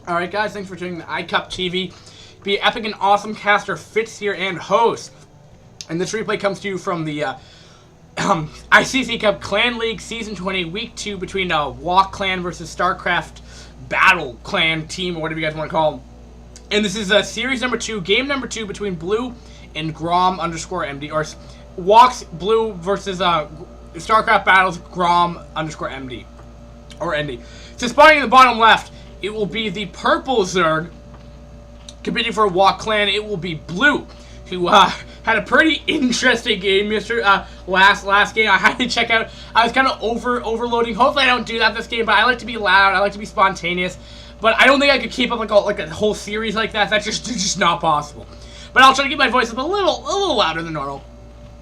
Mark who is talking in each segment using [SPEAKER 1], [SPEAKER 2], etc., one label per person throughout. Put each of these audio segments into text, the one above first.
[SPEAKER 1] Alright guys, thanks for tuning the iCup TV. Be epic and awesome caster Fitz here and host. And this replay comes to you from the ICC Cup Clan League Season 20 Week 2 between wOk Clan versus StarCraft Battle Clan Team, or whatever you guys want to call them. And this is series number 2, game number 2 between Blue and Grom_MD, or wOk's Blue versus StarCraft Battle's Grom_MD, or ND. So spawning in the bottom left, it will be the purple Zerg. Competing for wOk Clan, it will be Blue, who had a pretty interesting game last game. I had to check out. I was kind of overloading. Hopefully I don't do that this game, but I like to be loud. I like to be spontaneous. But I don't think I could keep up like a whole series like that. That's just not possible. But I'll try to keep my voice up a little louder than normal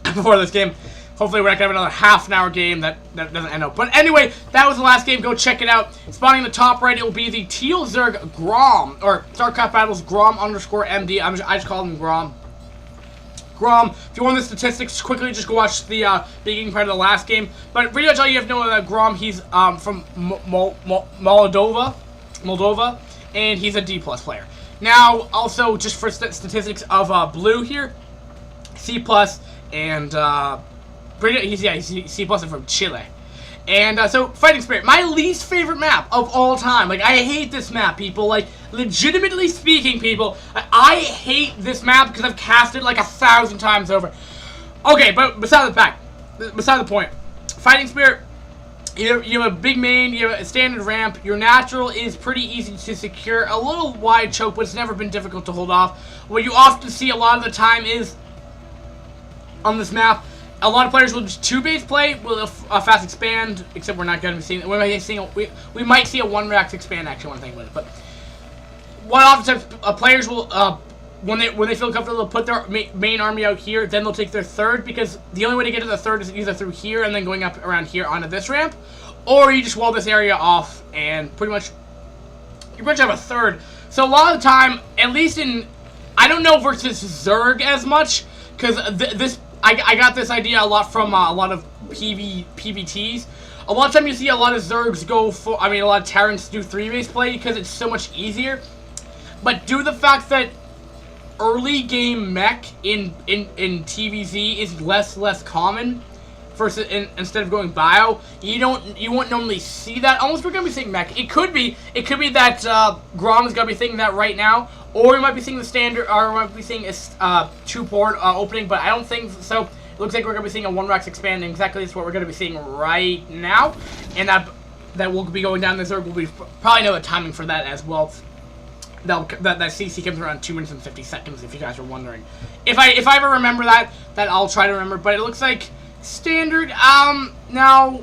[SPEAKER 1] before this game. Hopefully we're not going to have another half-an-hour game that doesn't end up. But anyway, that was the last game. Go check it out. Spawning in the top right, it will be the Teal Zerg Grom, or StarCraft Battles Grom_MD. I just call him Grom. Grom, if you want the statistics, quickly just go watch the beginning part of the last game. But pretty much all you have to know about Grom, he's from Moldova, and he's a D+ player. Now, also, just for statistics of Blue here, C+, and he's C+ and from Chile. And so, Fighting Spirit, my least favorite map of all time. Like, I hate this map, people. Like, legitimately speaking, people, I hate this map because I've cast it like 1,000 times over. Okay, but beside the point, Fighting Spirit, you have a big main, you have a standard ramp. Your natural is pretty easy to secure. A little wide choke, but it's never been difficult to hold off. What you often see a lot of the time is, on this map, a lot of players will just 2-base play with a fast expand, except we're not going to be seeing. We might see a 1-rax expand. Actually, when I think about it, but what oftentimes players will when they feel comfortable, they'll put their main army out here. Then they'll take their third, because the only way to get to the third is either through here and then going up around here onto this ramp, or you just wall this area off and pretty much have a third. So a lot of the time, at least I don't know versus Zerg as much, because I got this idea a lot from a lot of PBTs. A lot of time you see a lot of Zergs a lot of Terrans do 3-base play because it's so much easier. But due to the fact that early game mech in TVZ is less common versus instead of going bio, you won't normally see that. Almost we're gonna be seeing mech. It could be that Grom is gonna be thinking that right now. Or we might be seeing the standard, or we might be seeing a 2-port opening, but I don't think so. It looks like we're going to be seeing a 1-rax expand, and exactly that's what we're going to be seeing right now. And that will be going down the Zerg. We'll probably know the timing for that as well. That CC comes around 2 minutes and 50 seconds, if you guys are wondering. If I ever remember that I'll try to remember. But it looks like standard. Now,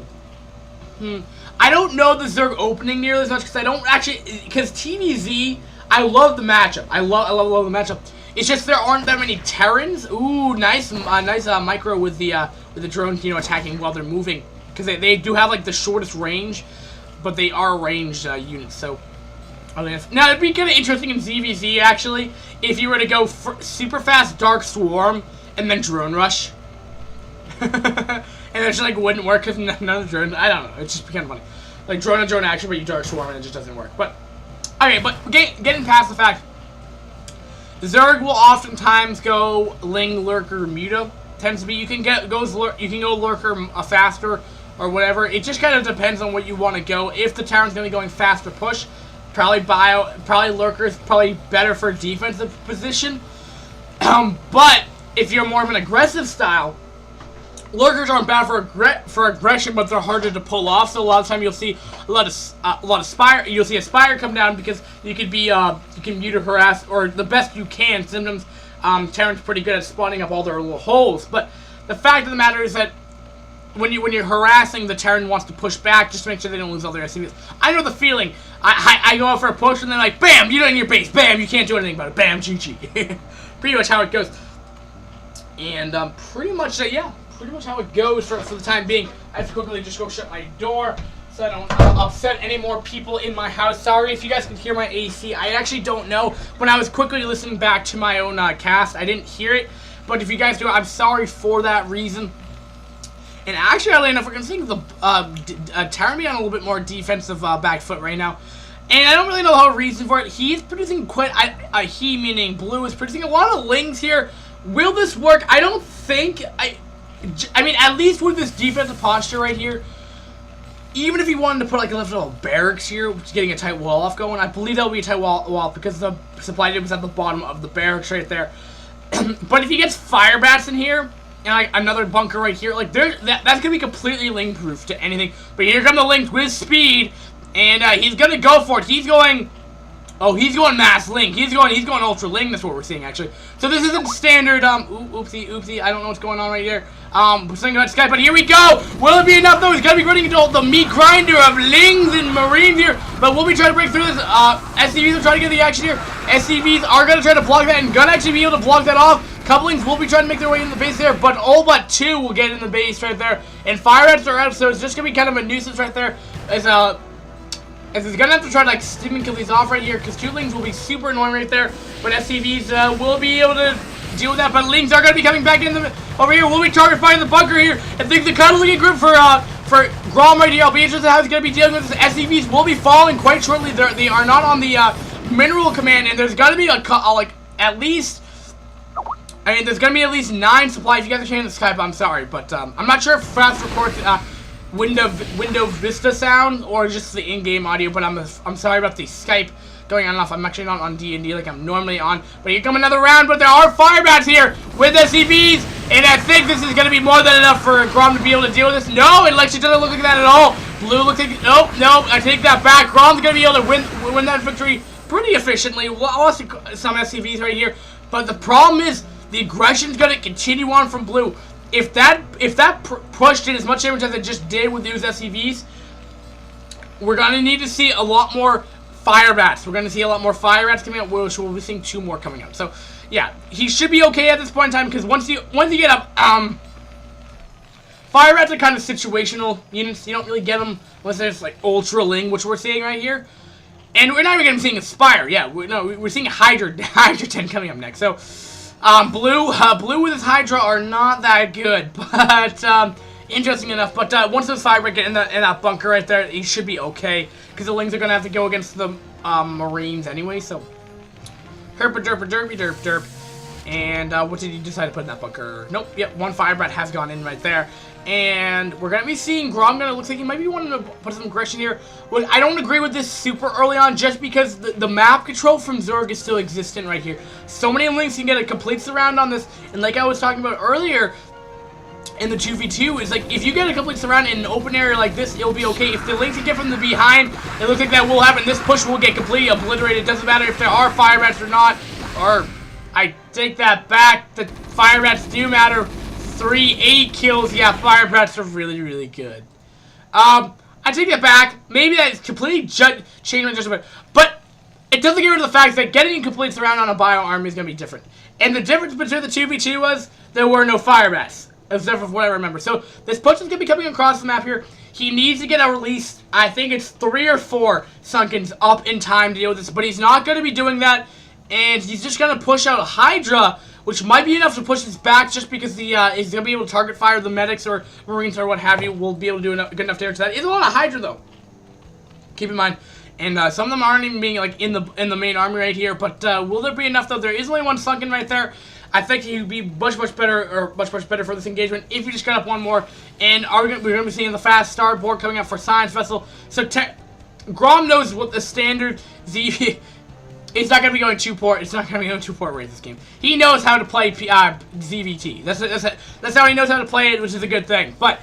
[SPEAKER 1] I don't know the Zerg opening nearly as much because TVZ. I love the matchup. I love the matchup. It's just there aren't that many Terrans. Ooh, nice micro with the drones, attacking while they're moving, because they do have like the shortest range, but they are ranged units. So, now it'd be kind of interesting in ZVZ actually if you were to go super fast Dark Swarm and then Drone Rush, and it just like wouldn't work because none of the drones. I don't know. It's just kind of funny, like drone and drone action, but you Dark Swarm and it just doesn't work. But okay, but getting past the fact, the Zerg will oftentimes go Ling, Lurker, Muta. Tends to be you can go Lurker faster or whatever. It just kind of depends on what you want to go. If the Terran's going to be going faster push, probably Lurker is probably better for defensive position. But if you're more of an aggressive style, Lurkers aren't bad for aggression, but they're harder to pull off. So a lot of time you'll see a lot of Spire. You'll see a Spire come down because you can mute or harass, or the best you can. Sometimes Terran's pretty good at spawning up all their little holes. But the fact of the matter is that when you're harassing, the Terran wants to push back just to make sure they don't lose all their SCBs. I know the feeling. I go out for a push and they're like, bam, you're in your base. Bam, you can't do anything about it. Bam, GG. Pretty much how it goes. And pretty much how it goes for the time being. I have to quickly just go shut my door so I don't upset any more people in my house. Sorry if you guys can hear my AC. I actually don't know. When I was quickly listening back to my own cast, I didn't hear it. But if you guys do, I'm sorry for that reason. And actually, oddly enough, we're going to see the Terran be on a little bit more defensive back foot right now. And I don't really know the whole reason for it. He's producing quite, he meaning Blue, is producing a lot of Lings here. Will this work? I don't think, I mean, at least with this defensive posture right here, even if he wanted to put like a little barracks here, which is getting a tight wall off going, I believe that will be a tight wall because the supply dip is at the bottom of the barracks right there. But if he gets fire bats in here, and like another bunker right here, like that's gonna be completely Ling proof to anything. But here come the Lings with speed, and he's gonna go for it. He's going, oh, he's going mass Ling. He's going ultra Ling. That's what we're seeing actually. So this isn't standard. Oopsie. I don't know what's going on right here. We're saying about Sky, but here we go. Will it be enough though? He's gonna be running into the meat grinder of Lings and Marines here. But we'll be trying to break through this. SCBs will try to get the action here. SCBs are gonna try to block that and gonna actually be able to block that off. Couplings will be trying to make their way in the base there, but all but 2 will get in the base right there. And fire rats are out, so it's just gonna be kind of a nuisance right there. As he's gonna have to try to like stim and kill these off right here, because 2 Lings will be super annoying right there. But SCVs will be able to deal with that. But Lings are gonna be coming back in over here. We'll be target fighting the bunker here. I think the kind of looking group for Grom right here. I'll be interested in how he's gonna be dealing with this. SCVs will be falling quite shortly. They are not on the mineral command, and there's gonna be like at least. I mean, there's gonna be at least 9 supply. If you guys are hearing the Skype, I'm sorry, but I'm not sure if Fast records window Vista sound or just the in-game audio. But I'm sorry about the Skype going on and off. I'm actually not on D&D like I'm normally on. But here come another round. But there are fire bats here with SCVs, and I think this is gonna be more than enough for Grom to be able to deal with this. No, it actually doesn't look like that at all. Blue looks like nope. I take that back. Grom's gonna be able to win that victory pretty efficiently. Lost some SCVs right here, but the problem is. The aggression's gonna continue on from Blue. If that pushed in as much damage as it just did with those SCVs, we're gonna need to see a lot more fire bats. We're gonna see a lot more fire bats coming out. We'll be seeing 2 more coming out. So yeah, he should be okay at this point in time because once you get up, fire bats are kind of situational units. You don't really get them unless there's like ultra Ling, which we're seeing right here. And we're not even gonna be seeing Aspire. Yeah, we're seeing Hydra 10 coming up next. So. Blue with his Hydra are not that good, but, interesting enough. But, once those fire get in that bunker right there, he should be okay, because the Lings are gonna have to go against the, Marines anyway, so. Derp. And, what did he decide to put in that bunker? Nope, yep, 1 fire bat has gone in right there. And we're gonna be seeing Grom looks like he might be wanting to put some aggression here. Well, I don't agree with this super early on just because the map control from Zerg is still existent right here. So many Lings can get a complete surround on this, and like I was talking about earlier in the 2v2 is like if you get a complete surround in an open area like this, it'll be okay. If the Lings can get from the behind, it looks like that will happen. This push will get completely obliterated. It doesn't matter if there are fire bats or not, or I take that back. The fire bats do matter. 8 kills. Yeah, fire bats are really, really good. I take that back. Maybe that is completely changed my judgment, but it doesn't get rid of the fact that getting a complete surround on a bio army is going to be different. And the difference between the 2v2 was there were no fire bats, except for what I remember. So this push is going to be coming across the map here. He needs to get at least, I think it's 3 or 4 Sunkens up in time to deal with this, but he's not going to be doing that, and he's just going to push out a Hydra, which might be enough to push this back just because he's going to be able to target fire the medics or Marines or what have you. Will be able to do good enough damage to that. It's a lot of Hydra though. Keep in mind. And some of them aren't even being like in the main army right here. But will there be enough though? There is only 1 Sunken right there. I think he would be much better for this engagement if you just got up 1 more. And we're going to be seeing the fast start board coming up for Science Vessel. So Grom knows what the standard Z. It's not going to be going 2-port. It's not going to be going 2-port rate this game. He knows how to play ZVT. That's how he knows how to play it, which is a good thing. But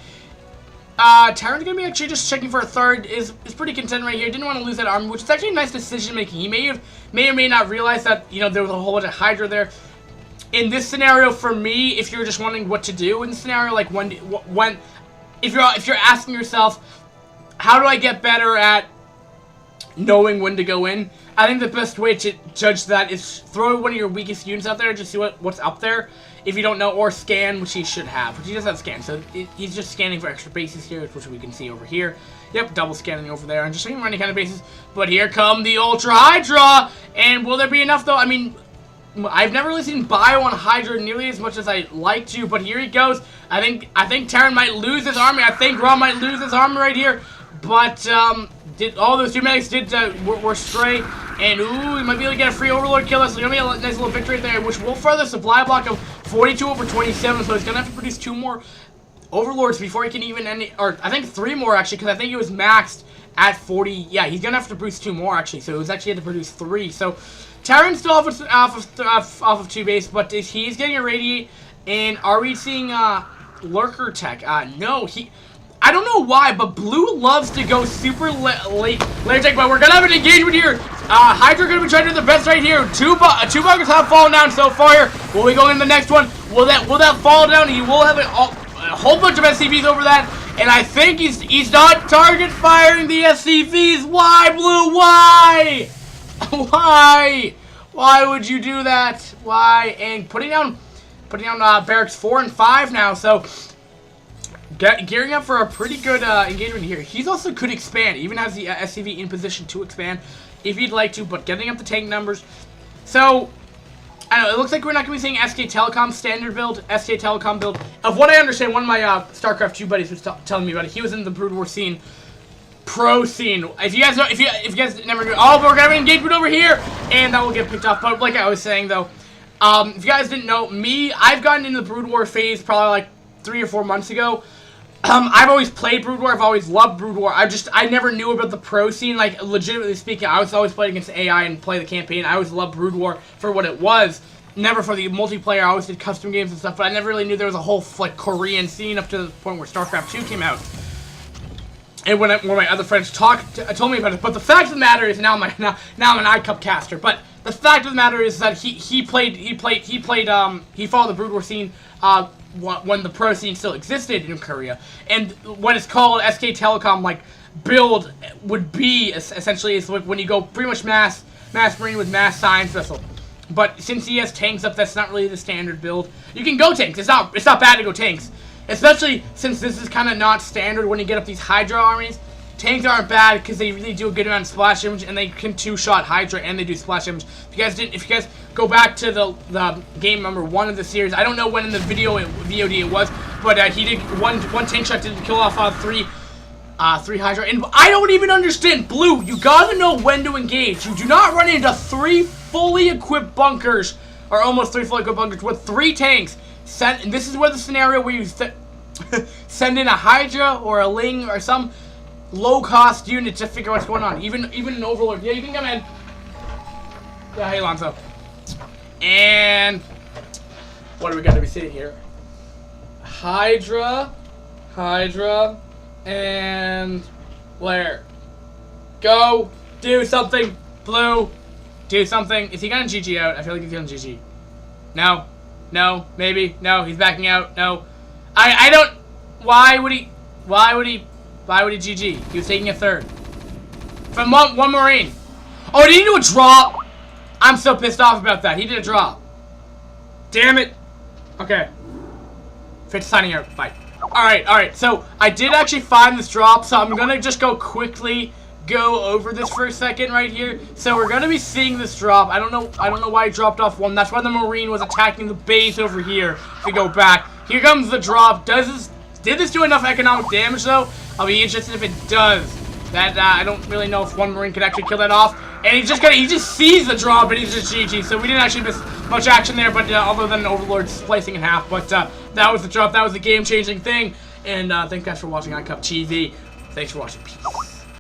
[SPEAKER 1] Terran's going to be actually just checking for a third. Is pretty content right here. Didn't want to lose that army, which is actually nice decision making. He may or may not realize that there was a whole bunch of Hydra there. In this scenario, for me, if you're just wondering what to do in this scenario, like if you're asking yourself, how do I get better at knowing when to go in? I think the best way to judge that is throw one of your weakest units out there and just see what's up there. If you don't know, or scan, which he should have, which he does have scan. So he's just scanning for extra bases here, which we can see over here. Yep, double scanning over there, and just checking for any kind of bases. But here come the Ultra Hydra, and will there be enough though? I mean, I've never really seen bio on Hydra nearly as much as I'd like to, but here he goes. I think Terran might lose his army. I think Grom might lose his army right here. But those 2 medics were stray, and ooh, he might be able to get a free Overlord kill. That's gonna be a nice little victory right there, which will further supply block of 42 over 27. So he's gonna have to produce 2 more Overlords before he can even end, or I think 3 more actually, because I think he was maxed at 40. Yeah, he's gonna have to produce 2 more actually. So he was actually had to produce 3. So Terran's still off of 2 base, but he's getting irradiate. And are we seeing lurker tech? No, I don't know why, but Blue loves to go super late tech, but we're gonna have an engagement here. Hydra gonna be trying to do the best right here. Two buggers have fallen down so far here. Will we go in the next one? Will that fall down? He will have a whole bunch of SCBs over that, and I think he's not target firing the SCVs. Why, Blue? Why? Why would you do that? Why? And putting down barracks 4 and 5 now, so gearing up for a pretty good engagement here. He's also could expand, even has the SCV in position to expand if he'd like to, but getting up the tank numbers. So I don't know, it looks like we're not going to be seeing SK Telecom standard build, SK Telecom build. Of what I understand, one of my StarCraft 2 buddies was telling me about it. He was in the Brood War scene, pro scene. If you guys know, if you guys never knew, oh, but we're gonna have an engagement over here, and that will get picked off. But like I was saying though, if you guys didn't know, I've gotten into the Brood War phase probably like 3 or 4 months ago. I've always played Brood War. I've always loved Brood War. I never knew about the pro scene. Like, legitimately speaking, I was always playing against AI and play the campaign. I always loved Brood War for what it was. Never for the multiplayer. I always did custom games and stuff, but I never really knew there was a whole, like, Korean scene up to the point where StarCraft 2 came out. And when my other friends told me about it. But the fact of the matter is, now I'm an iCup caster. But the fact of the matter is that he followed the Brood War scene, when the pro scene still existed in Korea, and what is called SK Telecom like build would be essentially is when you go pretty much mass marine with mass science vessel. But since he has tanks up, that's not really the standard build. You can go tanks. It's not bad to go tanks, especially since this is kind of not standard when you get up these Hydra armies. Tanks aren't bad because they really do a good amount of splash damage, and they can 2-shot Hydra and they do splash damage. If you guys go back to the game number 1 of the series, I don't know when in the VOD it was, but he did one tank shot to kill off 3 Hydra. And I don't even understand, Blue. You gotta know when to engage. You do not run into 3 fully equipped bunkers, or almost 3 fully equipped bunkers with 3 tanks. And this is where the scenario where you send in a Hydra or a Ling or some low-cost unit to figure what's going on. Even an Overlord. Yeah, you can come in. Yeah, hey, Lonzo. And what are we going to be seeing here? Hydra, and Blair. Go. Do something. Blue. Do something. Is he going to GG out? I feel like he's going to GG. No. No. Maybe. No. He's backing out. No. I don't. Why would he GG? He was taking a 3rd. From one Marine. Oh, did he do a drop? I'm so pissed off about that. He did a drop. Damn it. Okay. Fitz signing out. Bye. Alright. So, I did actually find this drop, so I'm gonna just quickly go over this for a second right here. So, we're gonna be seeing this drop. I don't know why he dropped off 1. That's why the Marine was attacking the base over here to go back. Here comes the drop. Did this do enough economic damage, though? I'll be interested if it does. That, I don't really know if 1 Marine could actually kill that off. And he just sees the drop, and he's just GG. So we didn't actually miss much action there, but other than Overlord splicing in half. But that was the drop. That was the game-changing thing. And thank you guys for watching iCup TV. Thanks for watching. Peace.